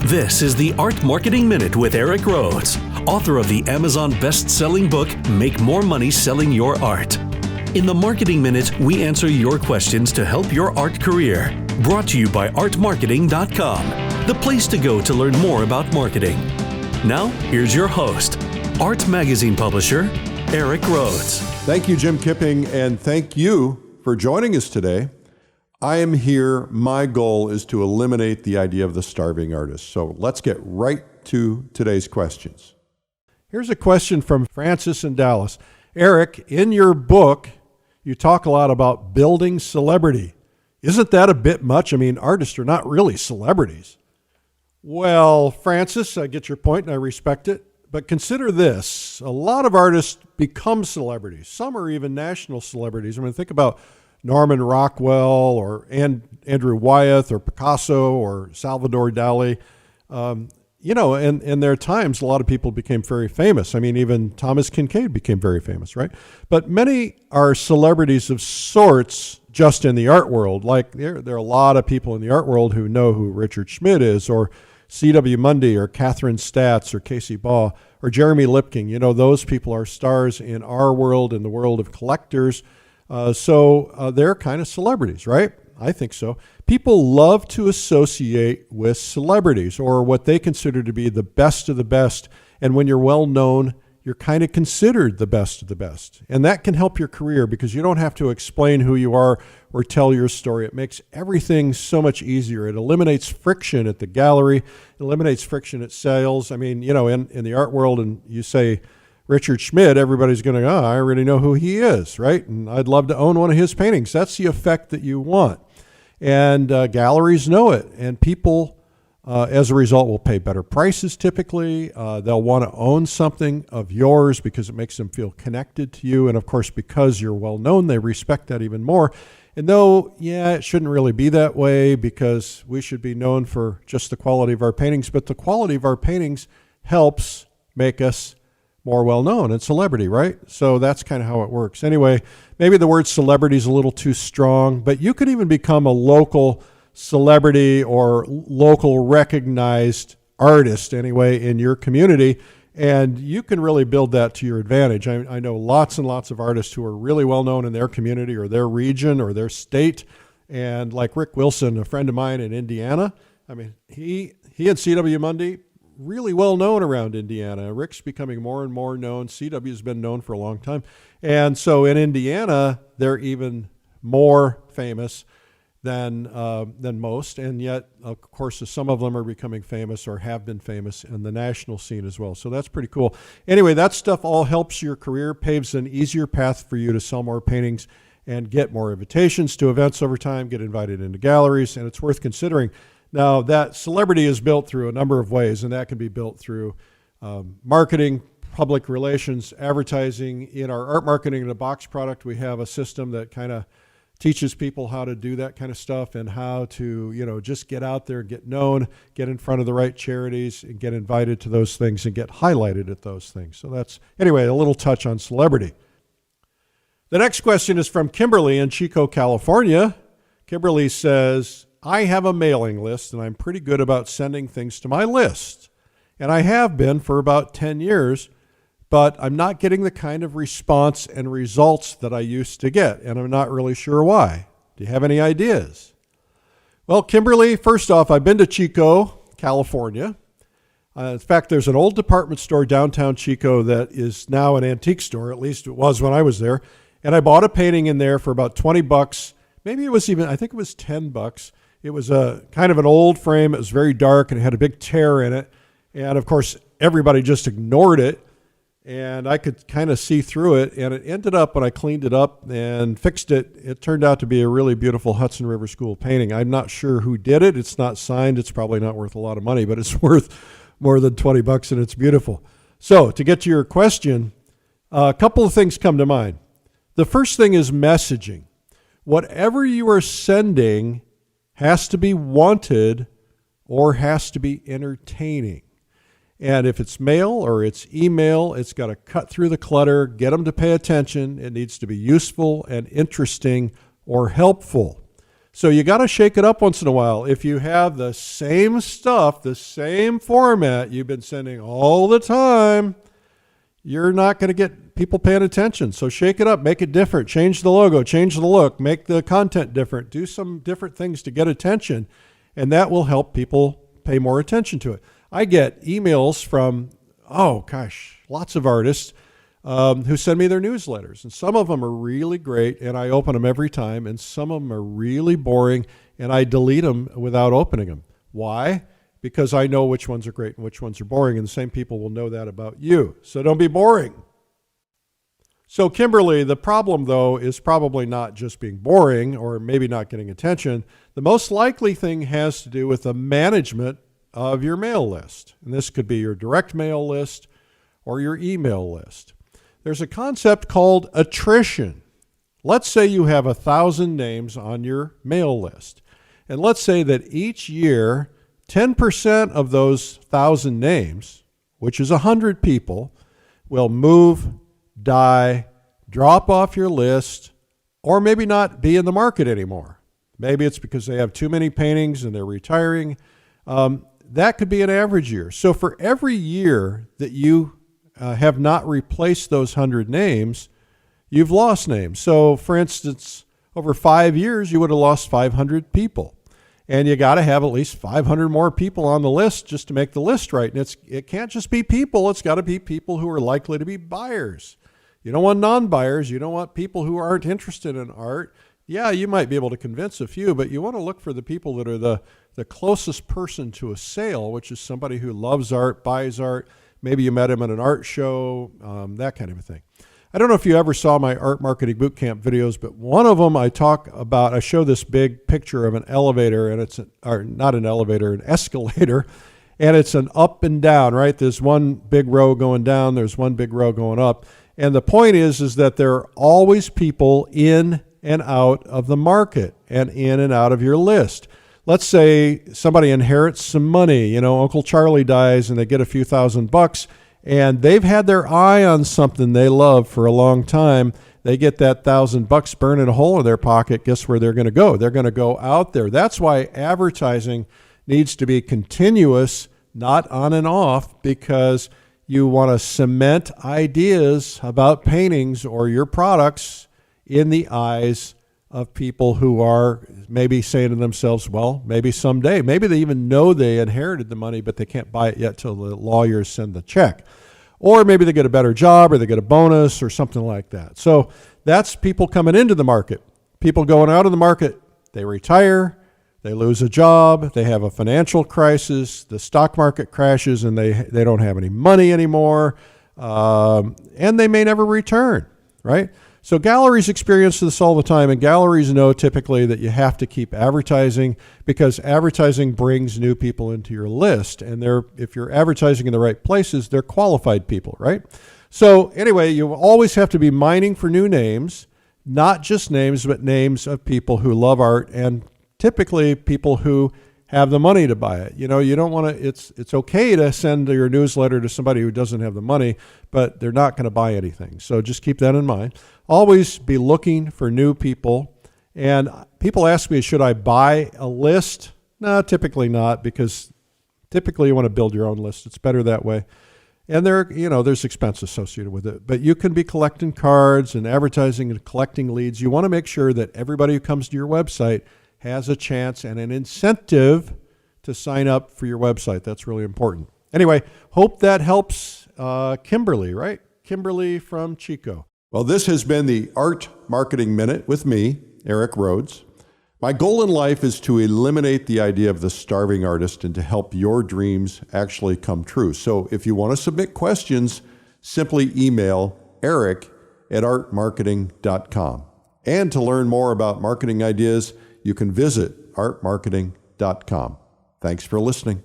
This is the Art Marketing Minute with Eric Rhoads, author of the Amazon best-selling book, Make More Money Selling Your Art. In the Marketing Minute, we answer your questions to help your art career. Brought to you by artmarketing.com, the place to go to learn more about marketing. Now, here's your host, Art Magazine publisher, Eric Rhoads. Thank you, Jim Kipping, and thank you for joining us today. I am here. My goal is to eliminate the idea of the starving artist. So let's get right to today's questions. Here's a question from Francis in Dallas. Eric, in your book, you talk a lot about building celebrity. Isn't that a bit much? I mean, artists are not really celebrities. Well, Francis, I get your point and I respect it. But consider this. A lot of artists become celebrities. Some are even national celebrities. I mean, think about Norman Rockwell or Andrew Wyeth or Picasso or Salvador Dali. In their times, a lot of people became very famous. I mean, even Thomas Kinkade became very famous, right? But many are celebrities of sorts just in the art world. Like there are a lot of people in the art world who know who Richard Schmid is, or C.W. Mundy, or Catherine Statz, or Casey Baugh, or Jeremy Lipking. You know, those people are stars in our world, in the world of collectors. So they're kind of celebrities, right? I think so. People love to associate with celebrities or what they consider to be the best of the best. And when you're well known, you're kind of considered the best of the best. And that can help your career because you don't have to explain who you are or tell your story. It makes everything so much easier. It eliminates friction at the gallery. It eliminates friction at sales. I mean, you know, in the art world, and you say Richard Schmid, everybody's going to go, I already know who he is, right? And I'd love to own one of his paintings. That's the effect that you want. And galleries know it. And people, as a result, will pay better prices typically. They'll want to own something of yours because it makes them feel connected to you. And of course, because you're well known, they respect that even more. And though, yeah, it shouldn't really be that way because we should be known for just the quality of our paintings, but the quality of our paintings helps make us more well-known and celebrity, right? So that's kind of how it works. Anyway, maybe the word celebrity is a little too strong, but you could even become a local celebrity or local recognized artist anyway in your community, and you can really build that to your advantage. I know lots and lots of artists who are really well-known in their community or their region or their state, and like Rick Wilson, a friend of mine in Indiana, I mean, he and C.W. Mundy, really well known around Indiana. Rick's becoming more and more known. CW's been known for a long time. And so in Indiana, they're even more famous than most. And yet, of course, some of them are becoming famous or have been famous in the national scene as well. So that's pretty cool. Anyway, that stuff all helps your career, paves an easier path for you to sell more paintings and get more invitations to events over time, get invited into galleries, and it's worth considering. Now, that celebrity is built through a number of ways, and that can be built through marketing, public relations, advertising. In our Art Marketing in a Box product, we have a system that kind of teaches people how to do that kind of stuff and how to, you know, just get out there, get known, get in front of the right charities, and get invited to those things and get highlighted at those things. So that's, anyway, a little touch on celebrity. The next question is from Kimberly in Chico, California. Kimberly says, I have a mailing list and I'm pretty good about sending things to my list. And I have been for about 10 years, but I'm not getting the kind of response and results that I used to get. And I'm not really sure why. Do you have any ideas? Well, Kimberly, first off, I've been to Chico, California. In fact, there's an old department store downtown Chico that is now an antique store. At least it was when I was there. And I bought a painting in there for about $20. Maybe it was even, I think it was $10. It was a kind of an old frame. It was very dark and it had a big tear in it. And of course, everybody just ignored it. And I could kind of see through it. And it ended up, when I cleaned it up and fixed it, it turned out to be a really beautiful Hudson River School painting. I'm not sure who did it. It's not signed. It's probably not worth a lot of money, but it's worth more than $20 and it's beautiful. So to get to your question, a couple of things come to mind. The first thing is messaging. Whatever you are sending has to be wanted or has to be entertaining. And if it's mail or it's email, it's got to cut through the clutter, get them to pay attention. It needs to be useful and interesting or helpful. So you got to shake it up once in a while. If you have the same stuff, the same format you've been sending all the time, you're not going to get people paying attention. So shake it up, make it different, change the logo, change the look, make the content different, do some different things to get attention, and that will help people pay more attention to it. I get emails from, lots of artists who send me their newsletters. And some of them are really great, and I open them every time. And some of them are really boring, and I delete them without opening them. Why? Because I know which ones are great and which ones are boring, and the same people will know that about you. So don't be boring. So Kimberly, the problem, though, is probably not just being boring or maybe not getting attention. The most likely thing has to do with the management of your mail list. And this could be your direct mail list or your email list. There's a concept called attrition. Let's say you have 1,000 names on your mail list. And let's say that each year, 10% of those 1,000 names, which is 100 people, will move, die, drop off your list, or maybe not be in the market anymore. Maybe it's because they have too many paintings and they're retiring. That could be an average year. So for every year that you have not replaced those 100 names, you've lost names. So for instance, over 5 years, you would have lost 500 people. And you got to have at least 500 more people on the list just to make the list right. And it can't just be people. It's got to be people who are likely to be buyers. You don't want non-buyers. You don't want people who aren't interested in art. Yeah, you might be able to convince a few, but you want to look for the people that are the closest person to a sale, which is somebody who loves art, buys art. Maybe you met him at an art show, that kind of a thing. I don't know if you ever saw my art marketing bootcamp videos, but one of them I show this big picture of an elevator, and not an elevator, an escalator, and it's an up and down, right? There's one big row going down, there's one big row going up. And the point is that there are always people in and out of the market and in and out of your list. Let's say somebody inherits some money, Uncle Charlie dies and they get a few $1,000 and they've had their eye on something they love for a long time. They get that $1,000 burning a hole in their pocket. Guess where they're going to go? They're going to go out there. That's why advertising needs to be continuous, not on and off, because you want to cement ideas about paintings or your products in the eyes of people who are maybe saying to themselves, well, maybe someday. Maybe they even know they inherited the money, but they can't buy it yet till the lawyers send the check. Or maybe they get a better job or they get a bonus or something like that. So that's people coming into the market. People going out of the market, they retire, they lose a job, they have a financial crisis, the stock market crashes and they don't have any money anymore, and they may never return, right? So galleries experience this all the time, and galleries know typically that you have to keep advertising because advertising brings new people into your list. And if you're advertising in the right places, they're qualified people, right? So anyway, you always have to be mining for new names, not just names, but names of people who love art and typically people who have the money to buy it. You don't want to, it's okay to send your newsletter to somebody who doesn't have the money, but they're not going to buy anything. So just keep that in mind. Always be looking for new people. And people ask me, should I buy a list? No, typically not, because typically you want to build your own list. It's better that way. And there's expense associated with it. But you can be collecting cards and advertising and collecting leads. You want to make sure that everybody who comes to your website has a chance and an incentive to sign up for your website. That's really important. Anyway, hope that helps Kimberly, right? Kimberly from Chico. Well, this has been the Art Marketing Minute with me, Eric Rhoads. My goal in life is to eliminate the idea of the starving artist and to help your dreams actually come true. So if you want to submit questions, simply email eric@artmarketing.com. And to learn more about marketing ideas, you can visit artmarketing.com. Thanks for listening.